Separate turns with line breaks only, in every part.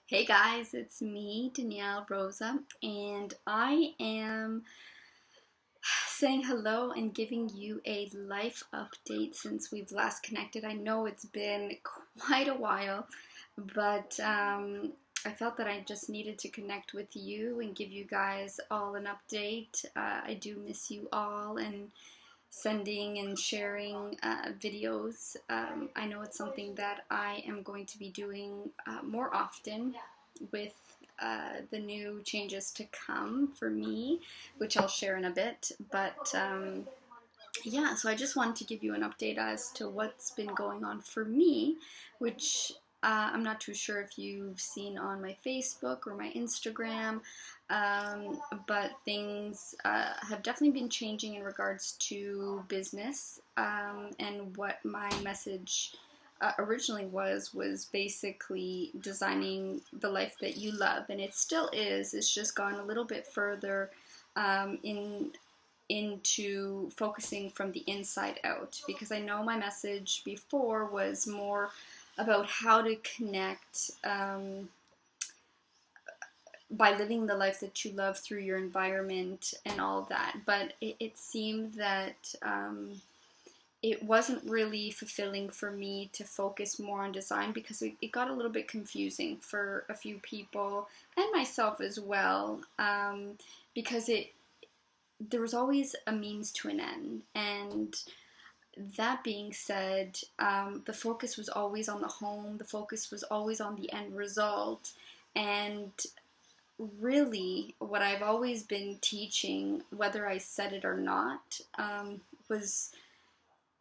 Hey guys, it's me, Danielle Rosa, and I am saying hello and giving you a life update since we've last connected. I know it's been quite a while, but I felt that I just needed to connect with you and give you guys all an update. I do miss you all and sending and sharing videos. I know it's something that I am going to be doing more often with the new changes to come for me, which I'll share in a bit. But yeah, so I just wanted to give you an update as to what's been going on for me, which I'm not too sure if you've seen on my Facebook or my Instagram, but things have definitely been changing in regards to business, and what my message originally was basically designing the life that you love, and it still is. It's just gone a little bit further in into focusing from the inside out, because I know my message before was more about how to connect by living the life that you love through your environment and all that. But it seemed that it wasn't really fulfilling for me to focus more on design, because it got a little bit confusing for a few people and myself as well, because there was always a means to an end. And that being said, the focus was always on the home, the focus was always on the end result. And really, what I've always been teaching, whether I said it or not, was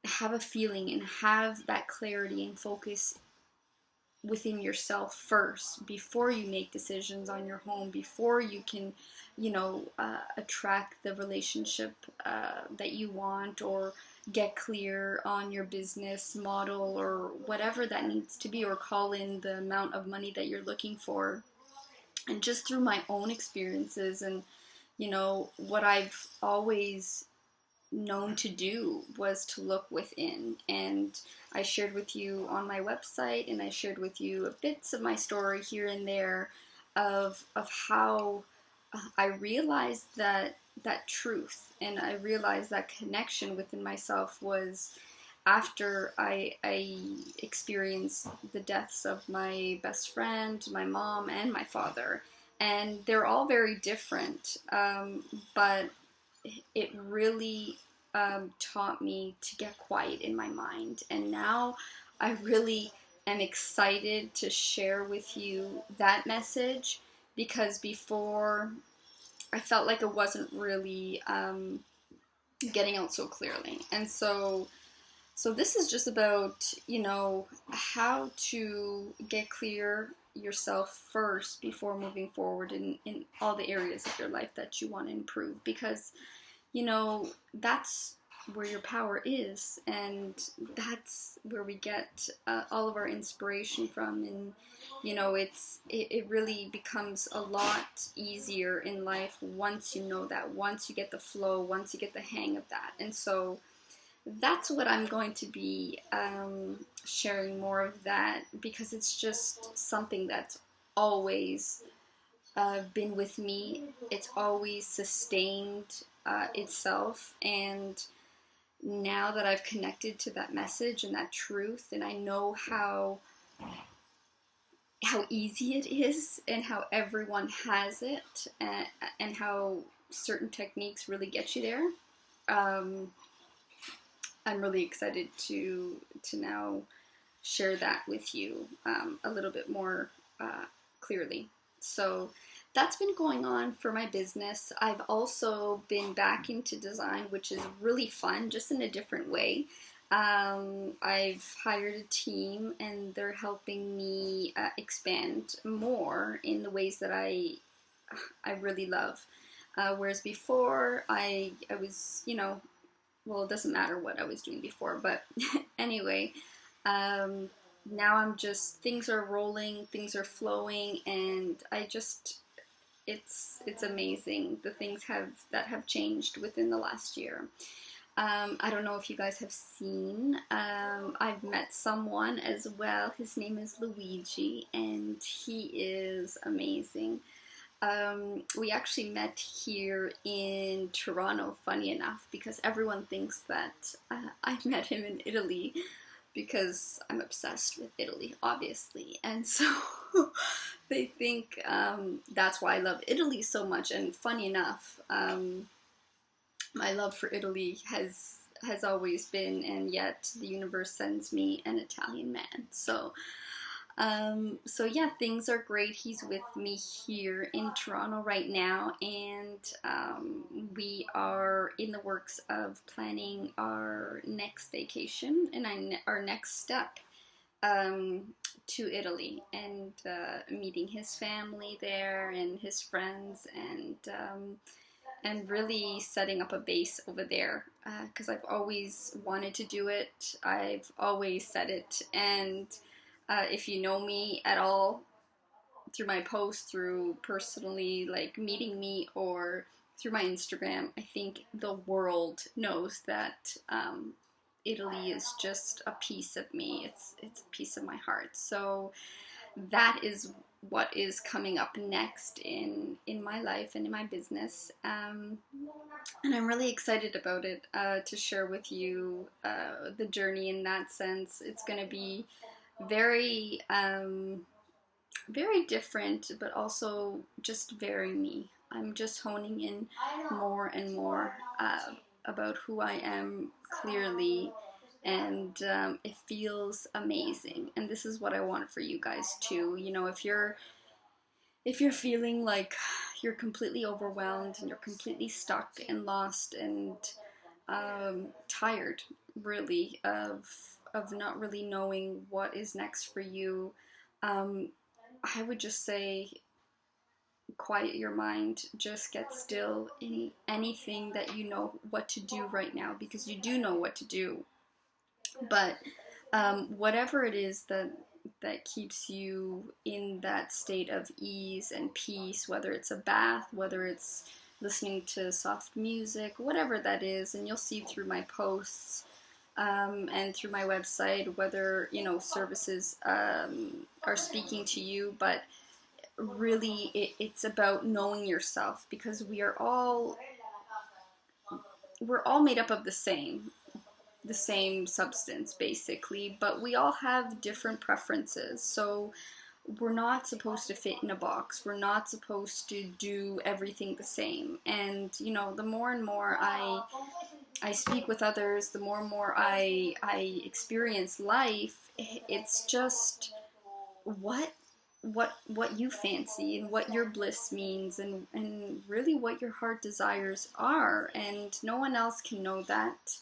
have a feeling and have that clarity and focus within yourself first before you make decisions on your home, before you can attract the relationship that you want, or get clear on your business model or whatever that needs to be, or call in the amount of money that you're looking for. And just through my own experiences and what I've always known to do was to look within. And I shared with you on my website, and I shared with you bits of my story here and there of how I realized that truth, and I realized that connection within myself was after I experienced the deaths of my best friend, my mom, and my father. And they're all very different, but it really taught me to get quiet in my mind. And now I really am excited to share with you that message, because before I felt like it wasn't really getting out so clearly. And so this is just about, how to get clear yourself first before moving forward in all the areas of your life that you want to improve, because that's where your power is, and that's where we get all of our inspiration from. And it really becomes a lot easier in life once you know that, once you get the flow, once you get the hang of that. And so that's what I'm going to be sharing more of that, because it's just something that's always been with me. It's always sustained itself. And now that I've connected to that message and that truth, and I know how easy it is, and how everyone has it, and how certain techniques really get you there, I'm really excited to now share that with you a little bit more clearly. So that's been going on for my business. I've also been back into design, which is really fun, just in a different way. I've hired a team, and they're helping me expand more in the ways that I really love. Whereas before, I was, well, it doesn't matter what I was doing before, but anyway, now I'm just, things are rolling, things are flowing, and it's amazing the things that have changed within the last year. I don't know if you guys have seen. I've met someone as well. His name is Luigi, and he is amazing. We actually met here in Toronto, funny enough, because everyone thinks that I met him in Italy because I'm obsessed with Italy, obviously. And so they think that's why I love Italy so much. And funny enough, my love for Italy has always been, and yet the universe sends me an Italian man. So yeah, things are great. He's with me here in Toronto right now, and we are in the works of planning our next vacation and our next step to Italy, and meeting his family there and his friends, and really setting up a base over there, because I've always wanted to do it. I've always said it, and if you know me at all through my posts, through personally like meeting me, or through my Instagram, I think the world knows that Italy is just a piece of me. It's a piece of my heart. So that is what is coming up next in my life and in my business, and I'm really excited about it, to share with you the journey in that sense. It's going to be very very different, but also just very me. I'm just honing in more and more about who I am clearly, and it feels amazing. And this is what I want for you guys too. You know, if you're feeling like you're completely overwhelmed and you're completely stuck and lost and tired, really, of not really knowing what is next for you, I would just say quiet your mind, just get still in anything that you know what to do right now, because you do know what to do. But whatever it is that keeps you in that state of ease and peace, whether it's a bath, whether it's listening to soft music, whatever that is, and you'll see through my posts, and through my website, whether, you know, services are speaking to you. But really, it's about knowing yourself, because we're all made up of the same substance, basically, but we all have different preferences. So we're not supposed to fit in a box. We're not supposed to do everything the same. And, you know, the more and more I speak with others, the more and more I experience life, it's just what you fancy, and what your bliss means, and really what your heart desires are. And no one else can know that.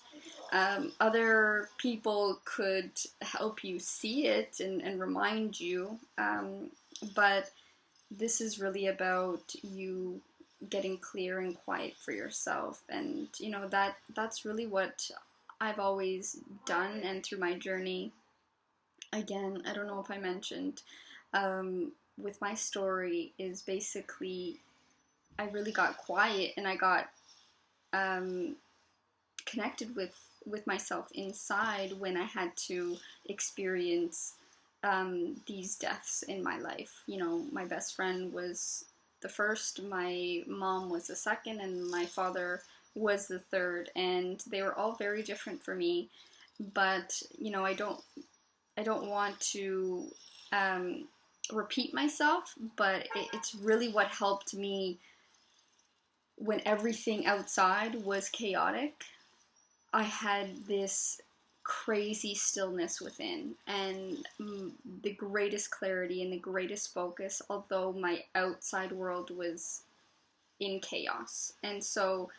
Other people could help you see it and remind you, but this is really about you getting clear and quiet for yourself. And you know, that's really what I've always done. And through my journey, again, I don't know if I mentioned, with my story, is basically I really got quiet, and I got connected with myself inside when I had to experience these deaths in my life. You know, my best friend was the first, my mom was the second, and my father was the third, and they were all very different for me. But you know, I don't want to repeat myself, but it's really what helped me when everything outside was chaotic. I had this crazy stillness within, and the greatest clarity and the greatest focus, although my outside world was in chaos. And so,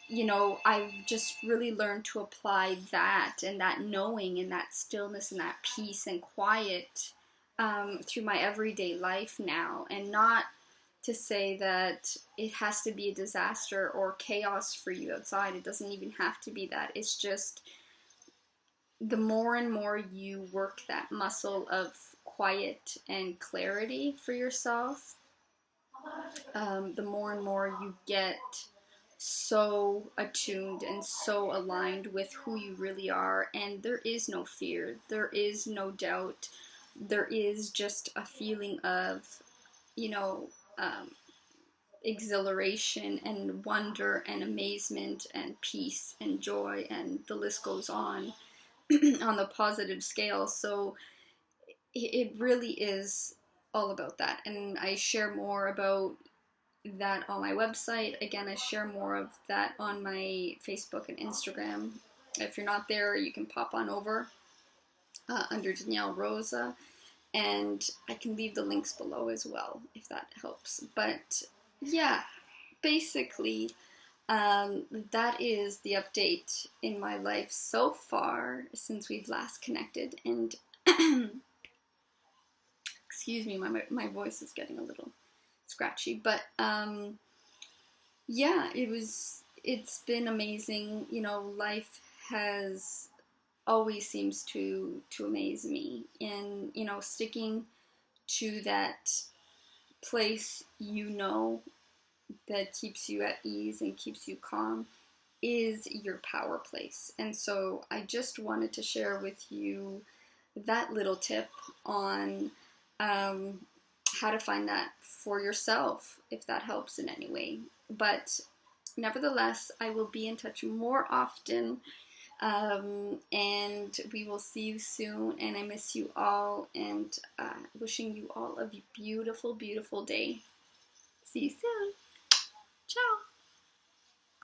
you know, I've just really learned to apply that, and that knowing, and that stillness, and that peace and quiet through my everyday life now. And not to say that it has to be a disaster or chaos for you outside. It doesn't even have to be that. It's just the more and more you work that muscle of quiet and clarity for yourself, the more and more you get so attuned and so aligned with who you really are, and there is no fear, there is no doubt, there is just a feeling of, you know, um, exhilaration and wonder and amazement and peace and joy, and the list goes on on the positive scale. So it really is all about that, and I share more about that on my website. Again, I share more of that on my Facebook and Instagram. If you're not there, you can pop on over under Danielle Rosa, and I can leave the links below as well if that helps. But yeah, basically, that is the update in my life so far since we've last connected. And excuse me, my voice is getting a little scratchy, but yeah, it's been amazing. You know, life has always seems to amaze me, and you know, sticking to that place, you know, that keeps you at ease and keeps you calm is your power place. And so I just wanted to share with you that little tip on how to find that for yourself, if that helps in any way. But nevertheless, I will be in touch more often, and we will see you soon. And I miss you all, and wishing you all a beautiful, beautiful day. See you soon. Ciao.